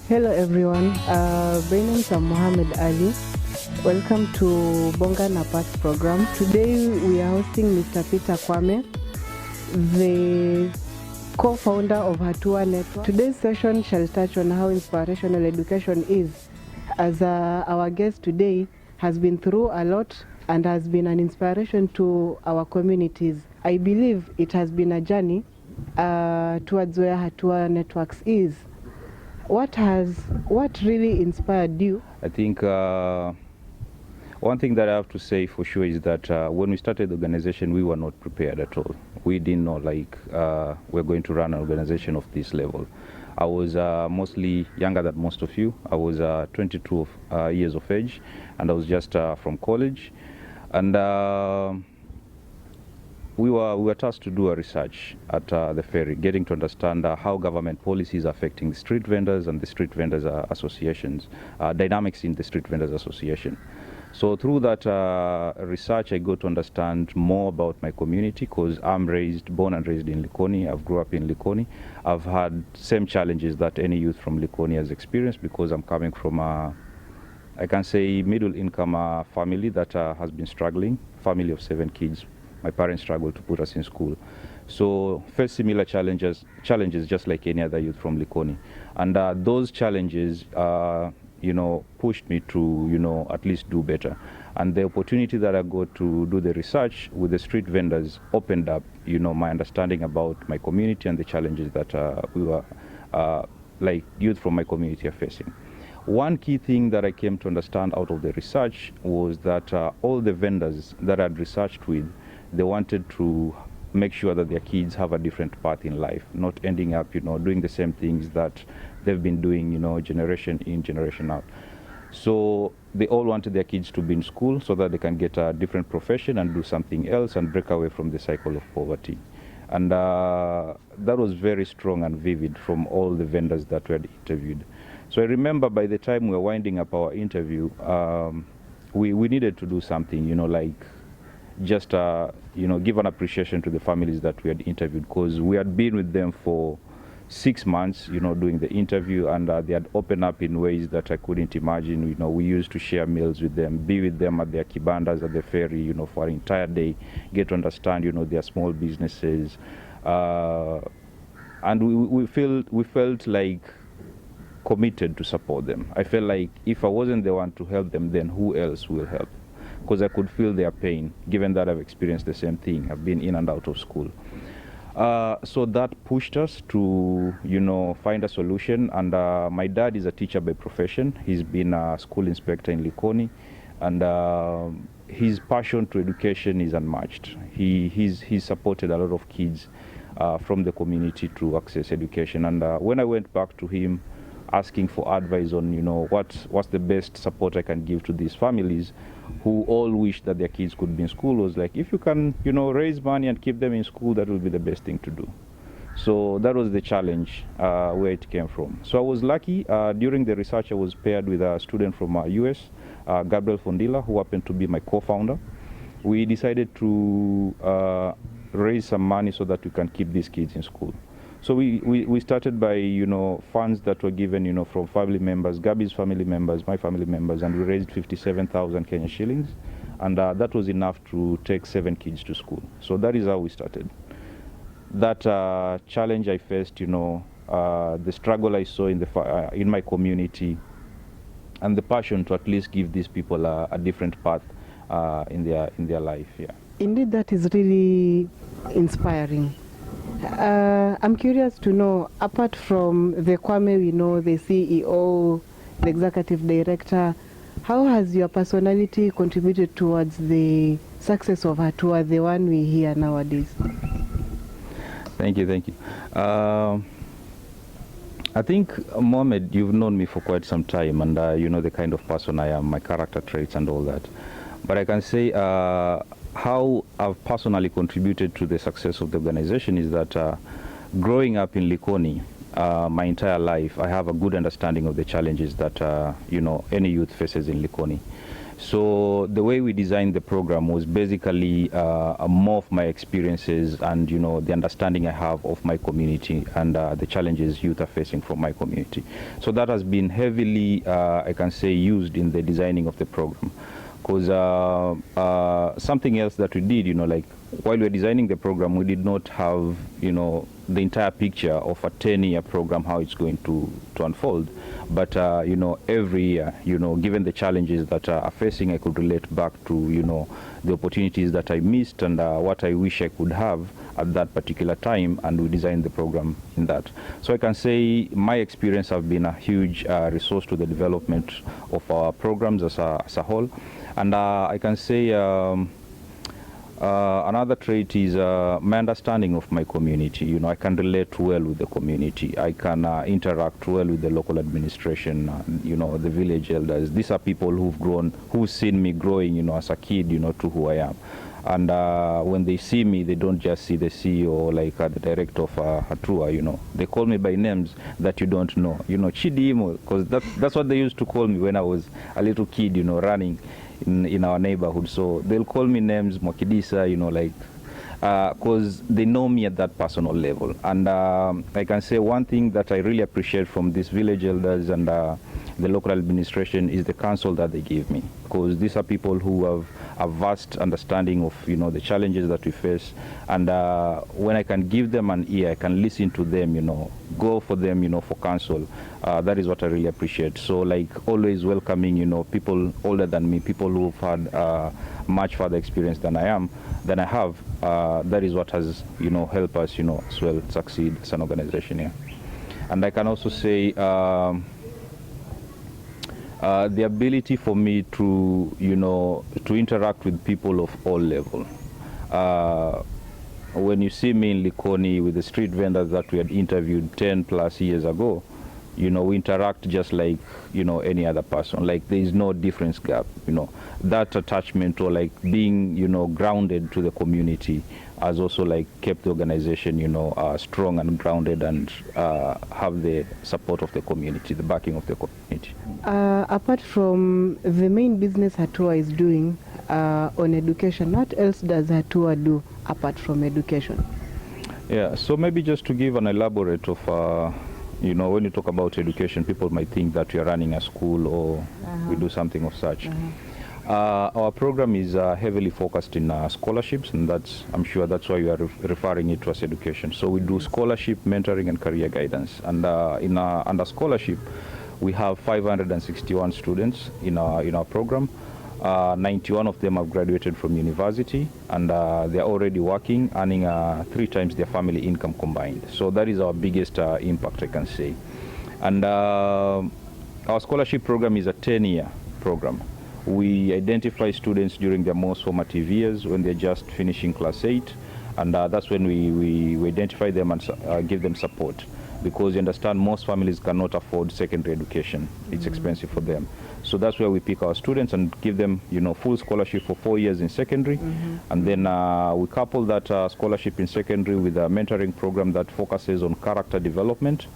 Hello everyone, my name is Mohammed Ali. Welcome to Bonga Napat's program. Today we are hosting Mr. PeterKwame, the co-founder of Hatua network. Today's session shall touch on how inspirational education is, as our guest today has been through a lot and has been an inspiration to our communities. I believe it has been a journey towards where Hatua Networks is. What really inspired you? I think one thing that I have to say for sure is that when we started the organization, we were not prepared at all. We didn't know we're going to run an organization of this level. I was mostly younger than most of you. I was 22 years of age, and I was just from college. And we were tasked to do a research at the ferry, getting to understand how government policies are affecting the street vendors and the street vendors associations, dynamics in the street vendors association. So through that research, I got to understand more about my community, because I'm born and raised in Likoni. I've grew up in Likoni. I've had same challenges that any youth from Likoni has experienced, because I'm coming from I can say middle income family that has been struggling, family of 7 kids. My parents struggled to put us in school. So faced similar challenges just like any other youth from Likoni. And those challenges, pushed me to, at least do better. And the opportunity that I got to do the research with the street vendors opened up, my understanding about my community and the challenges that we were, youth from my community are facing. One key thing that I came to understand out of the research was that all the vendors that I'd researched with, they wanted to make sure that their kids have a different path in life, not ending up, doing the same things that they've been doing, generation in, generation out. So they all wanted their kids to be in school so that they can get a different profession and do something else and break away from the cycle of poverty. And that was very strong and vivid from all the vendors that we had interviewed. So I remember by the time we were winding up our interview, we needed to do something, just give an appreciation to the families that we had interviewed, because we had been with them for 6 months, doing the interview, and they had opened up in ways that I couldn't imagine. We used to share meals with them, be with them at their kibandas at the ferry, for an entire day, get to understand, their small businesses, and we felt like committed to support them. I felt like if I wasn't the one to help them, then who else will help? Because I could feel their pain, given that I've experienced the same thing. I've been in and out of school. So that pushed us to, find a solution. And my dad is a teacher by profession. He's been a school inspector in Likoni, and his passion to education is unmatched. He's supported a lot of kids from the community to access education. And when I went back to him, asking for advice on, what's the best support I can give to these families who all wish that their kids could be in school, was like, if you can, raise money and keep them in school, that will be the best thing to do. So that was the challenge where it came from. So I was lucky. During the research, I was paired with a student from US, Gabriel Fondila, who happened to be my co-founder. We decided to raise some money so that we can keep these kids in school. So we started by, funds that were given, from family members, Gabi's family members, my family members, and we raised 57,000 Kenya shillings. And that was enough to take 7 kids to school. So that is how we started. That challenge I faced, the struggle I saw in my community, and the passion to at least give these people a different path in their life, yeah. Indeed, that is really inspiring. I'm curious to know, apart from the Kwame we know, the CEO, the executive director, how has your personality contributed towards the success of Hatua, the one we hear nowadays? Thank you. I think, Mohammed, you've known me for quite some time, and you know the kind of person I am, my character traits and all that. But I can say how I've personally contributed to the success of the organization is that growing up in Likoni, my entire life, I have a good understanding of the challenges that any youth faces in Likoni. So the way we designed the program was basically more of my experiences and, you know, the understanding I have of my community and the challenges youth are facing from my community. So that has been heavily, I can say, used in the designing of the program. Because something else that we did, you know, like while we were designing the program, we did not have, you know, the entire picture of a 10-year program, how it's going to unfold. But, you know, every year, you know, given the challenges that are facing, I could relate back to, you know, the opportunities that I missed and what I wish I could have at that particular time, and we designed the program in that. So I can say my experience have been a huge resource to the development of our programs as a whole. And I can say another trait is my understanding of my community. You know, I can relate well with the community. I can interact well with the local administration, you know, the village elders. These are people who've seen me growing, you know, as a kid, you know, to who I am. And when they see me, they don't just see the CEO, like the director of Hatua, you know. They call me by names that you don't know. You know, Chidimo, because that's what they used to call me when I was a little kid, you know, running in our neighborhood. So they'll call me names, Mwakidisa, you know, like, because they know me at that personal level. And I can say one thing that I really appreciate from these village elders and the local administration is the counsel that they give me, because these are people who have a vast understanding of, you know, the challenges that we face. And when I can give them an ear, I can listen to them, you know, go for them, you know, for counsel. That is what I really appreciate. So, like, always welcoming, you know, people older than me, people who've had much further experience than I have. That is what has, you know, helped us, you know, as well succeed as an organization here. And I can also say the ability for me to, you know, to interact with people of all levels. When you see me in Likoni with the street vendors that we had interviewed 10 plus years ago, you know, we interact just like, you know, any other person. Like, there is no difference gap, you know. That attachment, or like being, you know, grounded to the community, has also like kept the organization, you know, strong and grounded, and have the support of the community, the backing of the community. Apart from the main business Hatua is doing on education, what else does Hatua do apart from education? Yeah, so maybe just to give an elaborate of, you know, when you talk about education, people might think that we are running a school or we do something of such. Our program is heavily focused in scholarships, and I'm sure that's why you are referring it to as education. So we do scholarship, mentoring, and career guidance. And under scholarship, we have 561 students in our program. 91 of them have graduated from university, and they're already working, earning 3 times their family income combined. So that is our biggest impact, I can say. And our scholarship program is a 10-year program. We identify students during their most formative years, when they're just finishing class 8, and that's when we identify them and give them support, because you understand most families cannot afford secondary education. It's expensive for them. So that's where we pick our students and give them, you know, full scholarship for 4 years in secondary. And then we couple that scholarship in secondary with a mentoring program that focuses on character development.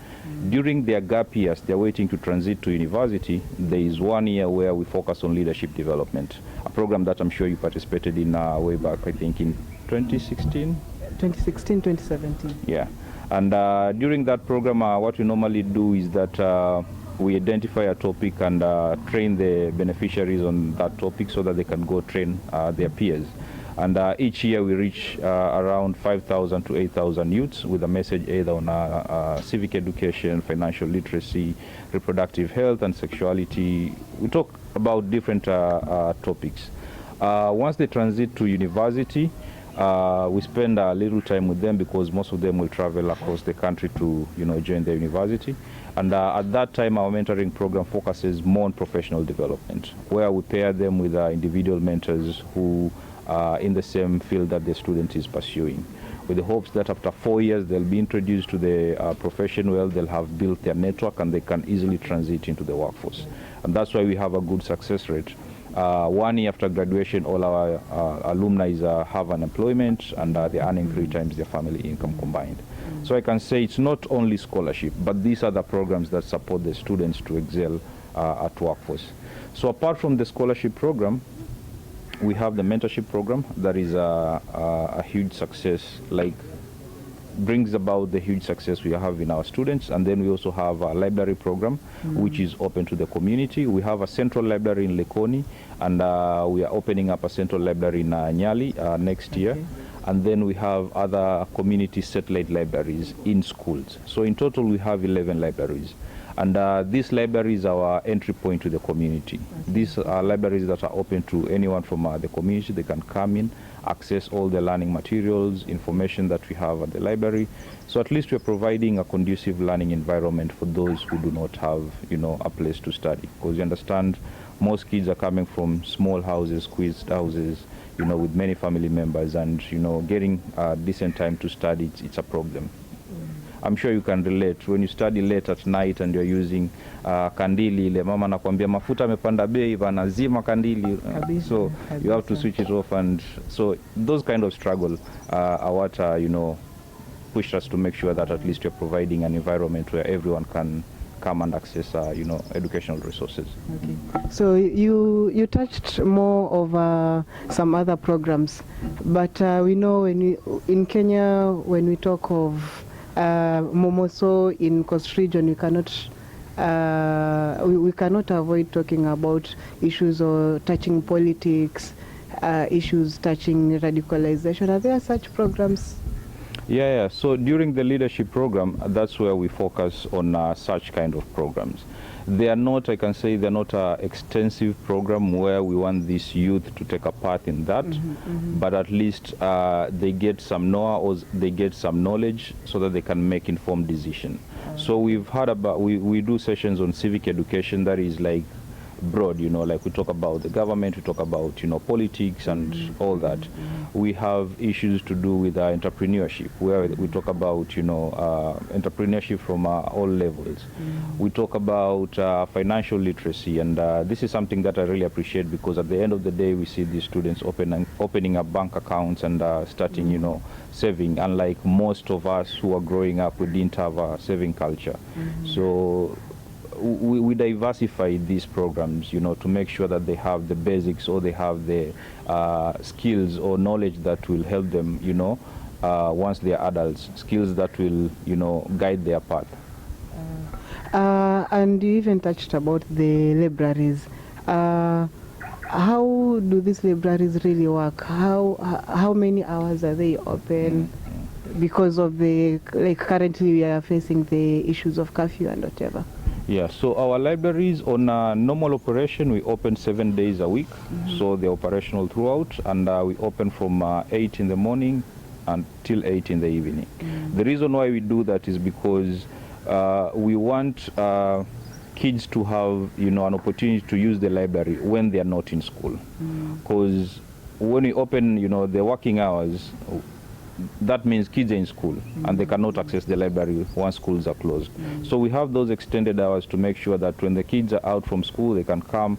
During their gap years, they're waiting to transit to university. There is 1 year where we focus on leadership development, a program that I'm sure you participated in way back, I think, in 2016? 2016, 2017. Yeah. And during that program, what we normally do is that we identify a topic and train the beneficiaries on that topic so that they can go train their peers. And each year we reach around 5,000 to 8,000 youths with a message either on civic education, financial literacy, reproductive health, and sexuality. We talk about different topics. Once they transit to university, we spend a little time with them, because most of them will travel across the country to, you know, join their university. And at that time, our mentoring program focuses more on professional development, where we pair them with individual mentors who are in the same field that the student is pursuing, with the hopes that after 4 years, they'll be introduced to the profession where they'll have built their network and they can easily transit into the workforce. And that's why we have a good success rate. 1 year after graduation, all our alumni have an employment, and they're earning 3 times their family income combined. So I can say it's not only scholarship, but these are the programs that support the students to excel at workforce. So apart from the scholarship program, we have the mentorship program that is a huge success, like brings about the huge success we have in our students. And then we also have a library program, which is open to the community. We have a central library in Likoni, and we are opening up a central library in Nyali next year. And then we have other community satellite libraries in schools. So in total, we have 11 libraries. And this library is our entry point to the community. These are libraries that are open to anyone from the community. They can come in, access all the learning materials, information that we have at the library. So at least we're providing a conducive learning environment for those who do not have, a place to study. Because you understand, most kids are coming from small houses, squeezed houses, with many family members, and, getting a decent time to study, it's a problem. I'm sure you can relate. When you study late at night and you're using kandili, ile mama nakwambia mafuta amepanda bei, wanazima kandili. So you have to switch it off. And so those kind of struggle are what, pushed us to make sure that at least you're providing an environment where everyone can come and access, educational resources. Okay. So you touched more of some other programs, but we know in Kenya, when we talk of Momoso in Coast Region, we cannot avoid talking about issues or touching politics, issues touching radicalization. Are there such programs? Yeah. So during the leadership program, that's where we focus on such kind of programs. They are not, I can say, they're not an extensive program where we want this youth to take a part in that, but at least they get some know-how or they get some knowledge so that they can make informed decision. So we've heard about, we do sessions on civic education that is like broad, like we talk about the government, we talk about, politics and all that. We have issues to do with entrepreneurship, where we talk about, entrepreneurship from all levels. We talk about financial literacy, and this is something that I really appreciate, because at the end of the day, we see these students opening up bank accounts and starting, saving, unlike most of us who are growing up, we didn't have a saving culture. So we diversify these programs, to make sure that they have the basics, or they have the skills or knowledge that will help them, once they are adults, skills that will, guide their path. And you even touched about the libraries. How do these libraries really work? How many hours are they open? Because of currently we are facing the issues of curfew and whatever. Yeah, so our libraries on normal operation, we open 7 days a week. So they're operational throughout, and we open from 8 in the morning until 8 in the evening. The reason why we do that is because we want kids to have, an opportunity to use the library when they are not in school. Because when we open, the working hours, that means kids are in school and they cannot access the library once schools are closed. So we have those extended hours to make sure that when the kids are out from school, they can come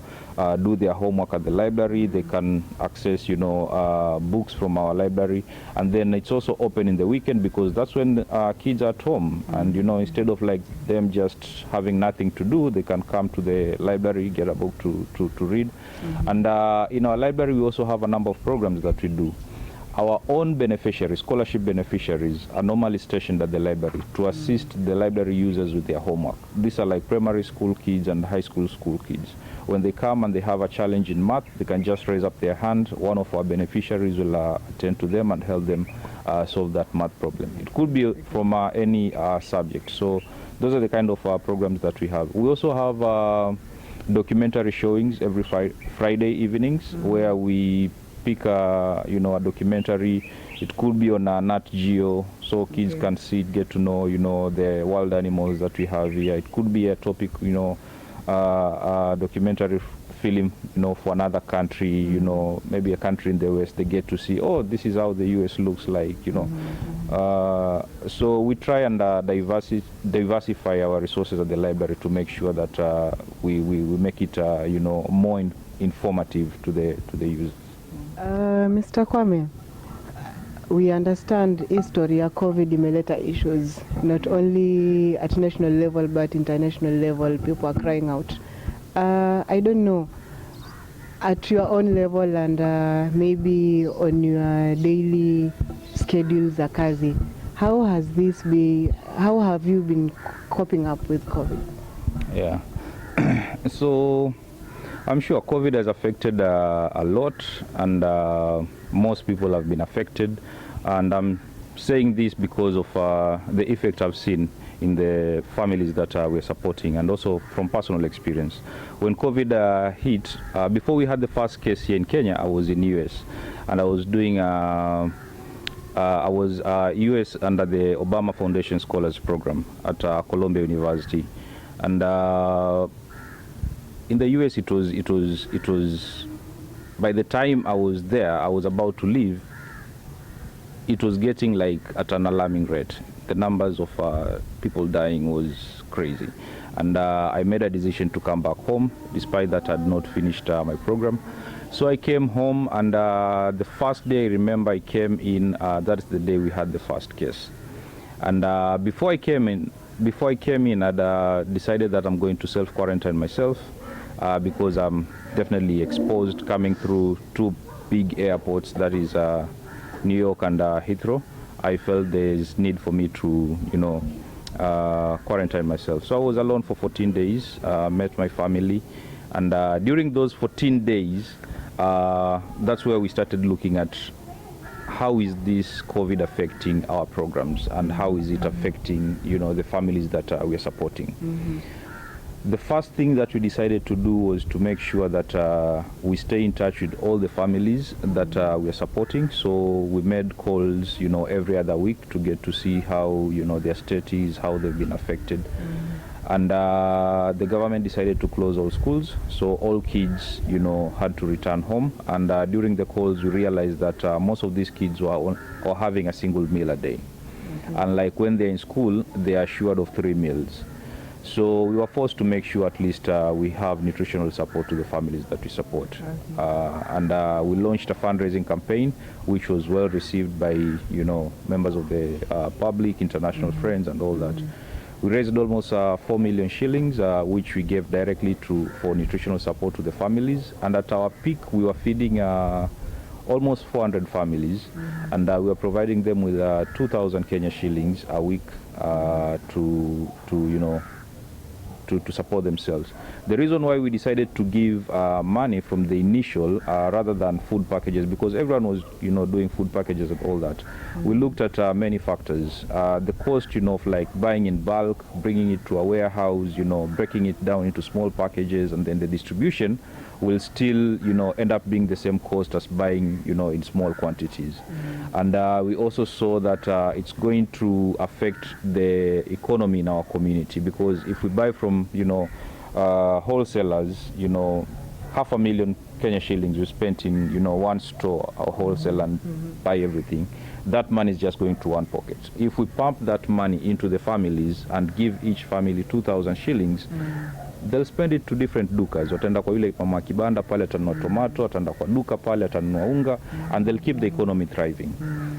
do their homework at the library. They can access, books from our library. And then it's also open in the weekend, because that's when kids are at home. And, instead of like them just having nothing to do, they can come to the library, get a book to read. And in our library, we also have a number of programs that we do. Our own beneficiaries, scholarship beneficiaries, are normally stationed at the library to assist the library users with their homework. These are like primary school kids and high school kids. When they come and they have a challenge in math, they can just raise up their hand. One of our beneficiaries will attend to them and help them solve that math problem. It could be from any subject. So those are the kind of programs that we have. We also have documentary showings every Friday evenings, where we pick a documentary. It could be on Nat Geo, so kids can see it, get to know the wild animals that we have here. It could be a topic, a documentary film, for another country, maybe a country in the West. They get to see, oh, this is how the US looks like, so we try and diversify our resources at the library to make sure that we make it more informative to the users. Mr. Kwame, we understand history ya COVID imeleta issues not only at national level but international level. People are crying out. I don't know, at your own level and maybe on your daily schedules za kazi, how have you been coping up with COVID? Yeah. So I'm sure COVID has affected a lot, and most people have been affected, and I'm saying this because of the effect I've seen in the families that we're supporting, and also from personal experience. When COVID hit, before we had the first case here in Kenya, I was in US, and I was doing I was US under the Obama Foundation Scholars Program at Columbia University, and in the US it was by the time I was there, I was about to leave, it was getting like at an alarming rate. The numbers of people dying was crazy, and I made a decision to come back home, despite that I had not finished my program. So I came home, and the first day I remember I came in, that's the day we had the first case. And before I came in, I'd decided that I'm going to self-quarantine myself because I'm definitely exposed coming through two big airports, that is New York and Heathrow. I felt there's need for me to, quarantine myself. So I was alone for 14 days, met my family, and during those 14 days, that's where we started looking at how is this COVID affecting our programs, and how is it affecting, the families that we're supporting. Mm-hmm. The first thing that we decided to do was to make sure that we stay in touch with all the families that we're supporting. So we made calls, every other week to get to see how, their state is, how they've been affected. Mm-hmm. And the government decided to close all schools. So all kids, had to return home. And during the calls, we realized that most of these kids were having a single meal a day. Mm-hmm. And like when they're in school, they are assured of 3 meals. So we were forced to make sure at least we have nutritional support to the families that we support. Okay. And we launched a fundraising campaign, which was well received by, members of the public, international mm-hmm. friends, and all that. Mm-hmm. We raised almost 4 million shillings, which we gave directly for nutritional support to the families. And at our peak, we were feeding almost 400 families, mm-hmm. and we were providing them with 2,000 Kenya shillings a week to support themselves. The reason why we decided to give money from the initial rather than food packages, because everyone was doing food packages and all that. Mm-hmm. We looked at many factors. The cost of like buying in bulk, bringing it to a warehouse, breaking it down into small packages, and then the distribution will still end up being the same cost as buying in small quantities. Mm-hmm. And we also saw that it's going to affect the economy in our community, because if we buy from wholesalers, 500,000 Kenya shillings we spent in one store or wholesale and mm-hmm. buy everything, that money is just going to one pocket. If we pump that money into the families and give each family 2,000 shillings, they'll spend it to different dukas. Wataenda kwa yule mama kibanda pale atanunua tomato, ataenda kwa duka pale atanunua unga, and they'll keep the economy thriving.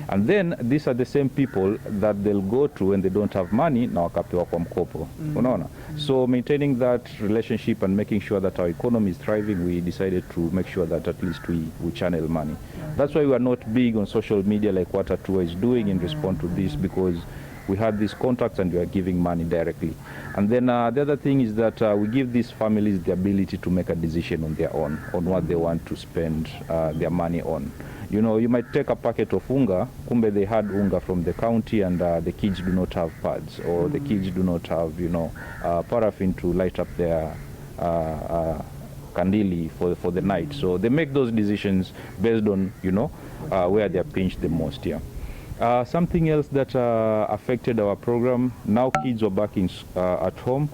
And then these are the same people that they'll go to when they don't have money na wakapewa kwa mkopo. Unaona? So maintaining that relationship and making sure that our economy is thriving, we decided to make sure that at least we channel money. That's why we are not big on social media like what Hatua is doing in response to this, because we had these contacts and we are giving money directly. And then the other thing is that we give these families the ability to make a decision on their own, on what they want to spend their money on. You might take a packet of unga, kumbe they had unga from the county, and the kids do not have pads, or the kids do not have, paraffin to light up their kandili for the night. So they make those decisions based on, where they are pinched the most, yeah. Something else that affected our program, now kids were back at home,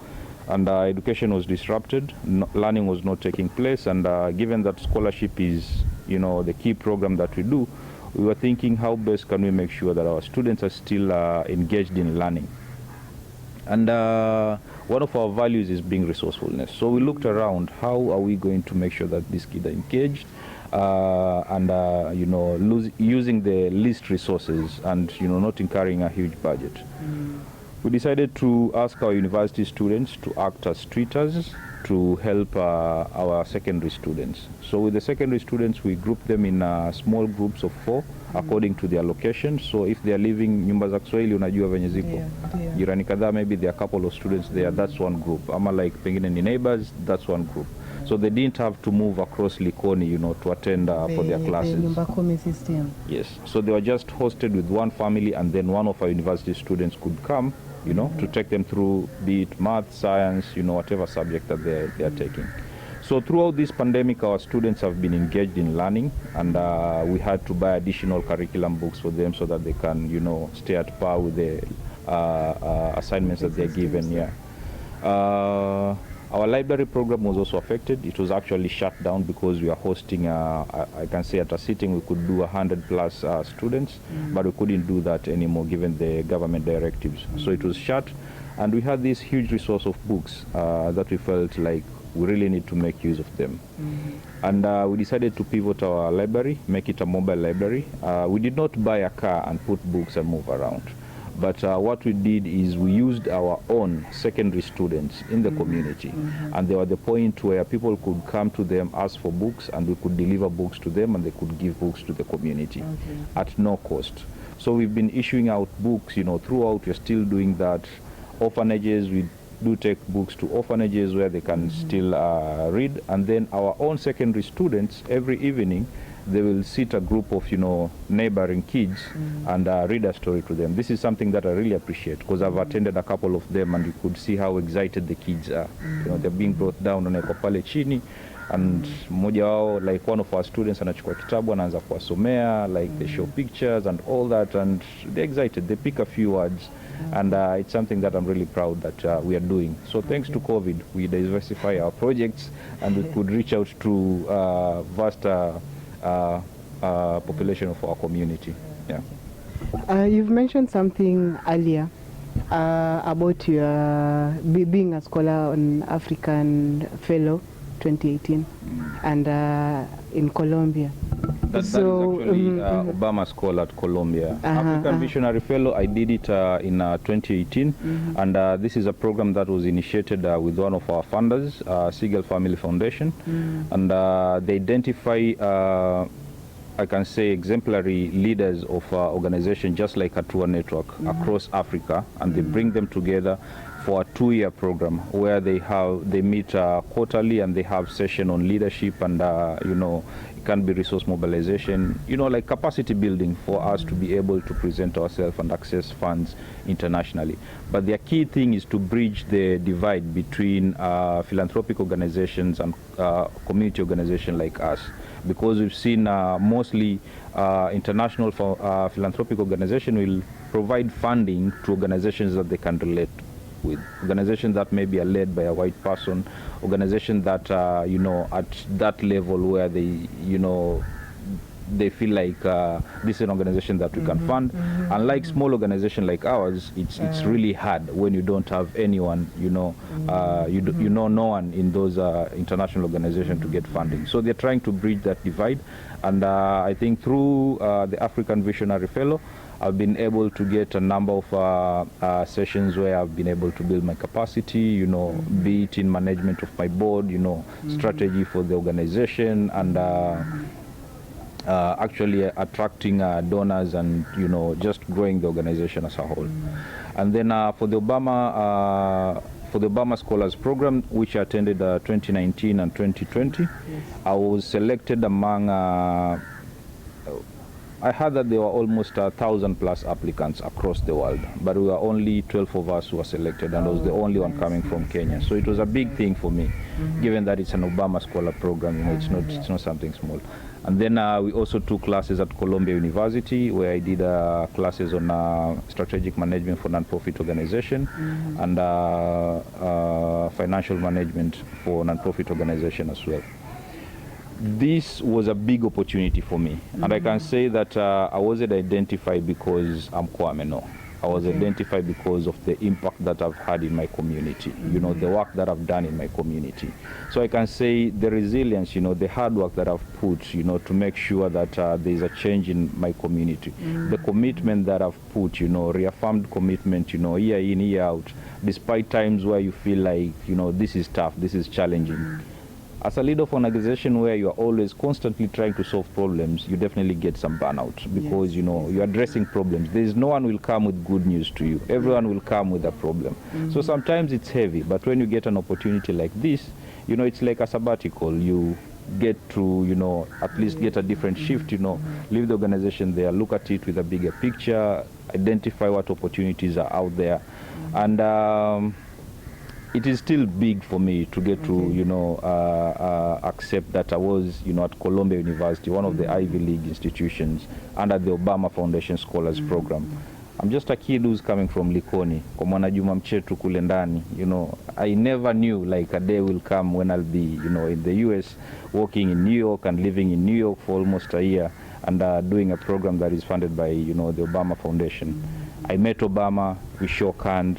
and education was disrupted, learning was not taking place, and given that scholarship is, the key program that we do, we were thinking how best can we make sure that our students are still engaged in learning. And one of our values is being resourcefulness. So we looked around, how are we going to make sure that these kids are engaged, and using the least resources, and not incurring a huge budget. We decided to ask our university students to act as tutors to help our secondary students. So with the secondary students, we group them in small groups of 4 according to their location. So if they are living nyumba za Kiswahili, unajua venye ziko jirani kadhaa, maybe there are a couple of students there, that's one group. Ama like pengine ni neighbors, that's one group. So they didn't have to move across Likoni, to attend for their classes. The nyumba system. Yes. So they were just hosted with one family, and then one of our university students could come, to take them through, be it math, science, whatever subject that they are taking. So throughout this pandemic, our students have been engaged in learning, and we had to buy additional curriculum books for them so that they can, stay at par with the assignments that they're given. Yeah. Our library program was also affected. It was actually shut down because we are hosting, I can say at a sitting we could do 100+ students, but we couldn't do that anymore given the government directives. So it was shut, and we had this huge resource of books that we felt like we really need to make use of them. And we decided to pivot our library, make it a mobile library. We did not buy a car and put books and move around. But what we did is we used our own secondary students in the community. And they were the point where people could come to them, ask for books, and we could deliver books to them, and they could give books to the community at no cost. So we've been issuing out books, throughout. We're still doing that. Orphanages, we do take books to orphanages where they can still read. And then our own secondary students, every evening, they will sit a group of, neighboring kids and read a story to them. This is something that I really appreciate, because I've attended a couple of them, and you could see how excited the kids are. They're being brought down on a pale chini, and mmoja wao, like one of our students, anachukua kitabu anaanza kuwasomea, like they show pictures and all that, and they're excited. They pick a few words, and it's something that I'm really proud that we are doing. So thanks to COVID, we diversify our projects, and we could reach out to vaster population of our community. Yeah. You've mentioned something earlier about your being a scholar on African Fellow 2018 and in Colombia. That is actually Obama Scholar at Colombia. African Visionary Fellow, I did it in 2018, and this is a program that was initiated with one of our funders, Siegel Family Foundation, and they identify, I can say, exemplary leaders of organizations just like Hatua network across Africa, and they bring them together for a 2-year program where they meet quarterly, and they have session on leadership, and it can be resource mobilization, like capacity building for us to be able to present ourselves and access funds internationally. But their key thing is to bridge the divide between philanthropic organizations and community organizations like us, because we've seen mostly international philanthropic organizations will provide funding to organizations that they can relate with, organizations that maybe are led by a white person, organizations that at that level where they feel like this is an organization that we can fund. Unlike small organization like ours, it's really hard when you don't have anyone, no one in those international organizations to get funding. So they're trying to bridge that divide, and I think through the African Visionary Fellow, I've been able to get a number of sessions where I've been able to build my capacity, be it in management of my board, strategy for the organization, and actually attracting donors, and just growing the organization as a whole. And then for the Obama Scholars Program, which I attended 2019 and 2020, I was selected among I heard that there were almost 1,000+ applicants across the world, but we were only 12 of us who were selected, and I was the only one coming from Kenya. So it was a big thing for me, given that it's an Obama Scholar Program. It's not something small. And then we also took classes at Columbia University, where I did classes on strategic management for non-profit organization, and financial management for non-profit organization as well. This was a big opportunity for me, and I can say that I wasn't identified because I'm Kwame, no. I was identified because of the impact that I've had in my community, you know, the work that I've done in my community. So I can say the resilience, you know, the hard work that I've put, you know, to make sure that there's a change in my community. The commitment that I've put, you know, reaffirmed commitment, you know, year in, year out, despite times where you feel like, you know, this is tough, this is challenging. As a leader of an organization where you are always constantly trying to solve problems, you definitely get some burnout because, you know, you're addressing problems. There's no one will come with good news to you. Everyone will come with a problem. So sometimes it's heavy, but when you get an opportunity like this, you know, it's like a sabbatical. You get to, you know, at least get a different shift, you know, leave the organization there, look at it with a bigger picture, identify what opportunities are out there. And it is still big for me to get to, you know, accept that I was, you know, at Columbia University, one of the Ivy League institutions, under the Obama Foundation Scholars Program. I'm just a kid who's coming from Likoni, Mwanajuma Mchetu kule ndani. You know, I never knew like a day will come when I'll be, you know, in the US, working in New York and living in New York for almost a year, and doing a program that is funded by, you know, the Obama Foundation. I met Obama, we shook hands.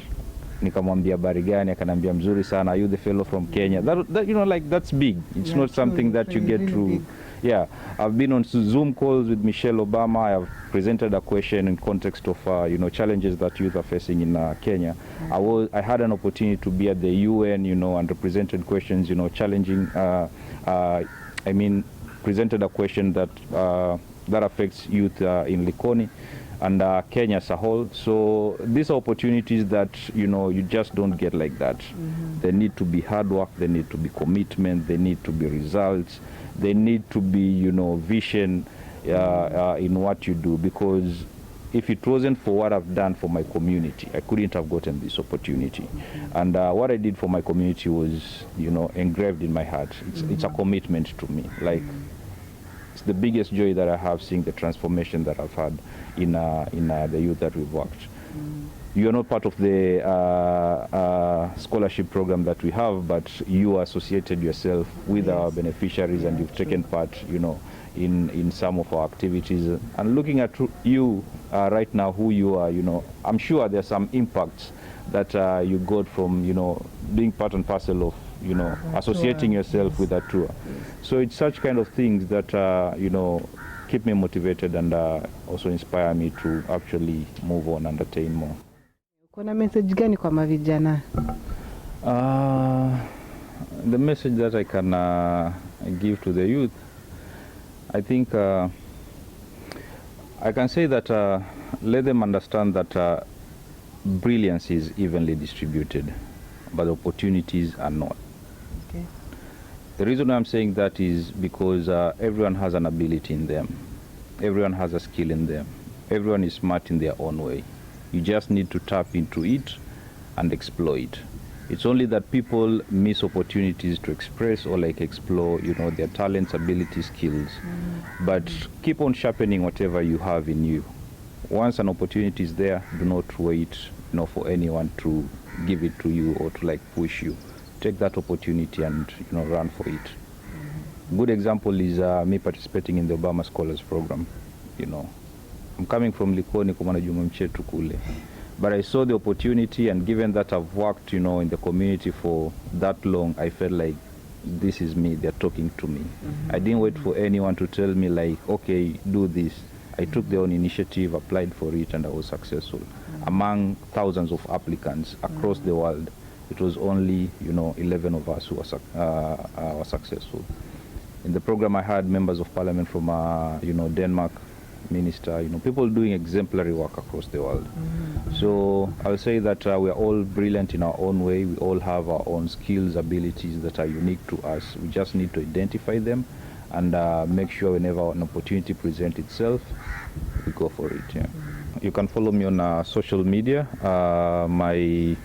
Nikamwambia habari gani, akanambia mzuri sana, are you the fellow from Kenya? That you know, like, that's big. It's not something that you get through. Yeah, I've been on Zoom calls with Michelle Obama. I have presented a question in context of you know, challenges that youth are facing in Kenya. I had an opportunity to be at the UN, you know, and represented questions, you know, challenging. I mean, presented a question that that affects youth in Likoni and Kenya as a whole. So these are opportunities that, you know, you just don't get like that. They need to be hard work, they need to be commitment, they need to be results, they need to be, you know, vision in what you do, because if it wasn't for what I've done for my community, I couldn't have gotten this opportunity. And what I did for my community was, you know, engraved in my heart. It's a commitment to me. Like, it's the biggest joy that I have, seeing the transformation that I've had in the youth that we've worked. You are not part of the scholarship program that we have, but you associated yourself with our beneficiaries, and you've taken part, you know, in some of our activities. And looking at you right now, who you are, you know, I'm sure there's some impacts that you got from, you know, being part and parcel of, you know, associating yourself with Hatua. So it's such kind of things that, you know, keep me motivated and also inspire me to actually move on and attain more. Kuna message gani kwa mavijana? The message that I can give to the youth, I think I can say that let them understand that brilliance is evenly distributed, but opportunities are not. Okay. The reason I'm saying that is because everyone has an ability in them. Everyone has a skill in them. Everyone is smart in their own way. You just need to tap into it and exploit. It's only that people miss opportunities to express or like explore, you know, their talents, abilities, skills. But keep on sharpening whatever you have in you. Once an opportunity is there, do not wait, you know, for anyone to give it to you or to like push you. Take that opportunity and, you know, run for it. Good example is me participating in the Obama Scholars Program. You know, I'm coming from Likoni, Mwanajuma Mchetu kule. But I saw the opportunity, and given that I've worked, you know, in the community for that long, I felt like this is me, they're talking to me. I didn't wait for anyone to tell me like, okay, do this. I took the own initiative, applied for it, and I was successful. Among thousands of applicants across the world, it was only, you know, 11 of us who were successful. In the program, I had members of parliament from, you know, Denmark, minister, you know, people doing exemplary work across the world. So I'll say that we are all brilliant in our own way. We all have our own skills, abilities that are unique to us. We just need to identify them and make sure whenever an opportunity presents itself, we go for it. Yeah. You can follow me on social media. My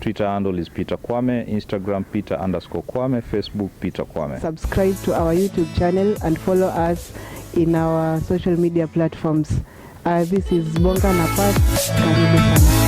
Twitter handle is PeterKwame, Instagram Peter_Kwame, Facebook PeterKwame. Subscribe to our YouTube channel and follow us in our social media platforms. This is Bonga na Pat. Karibu sana.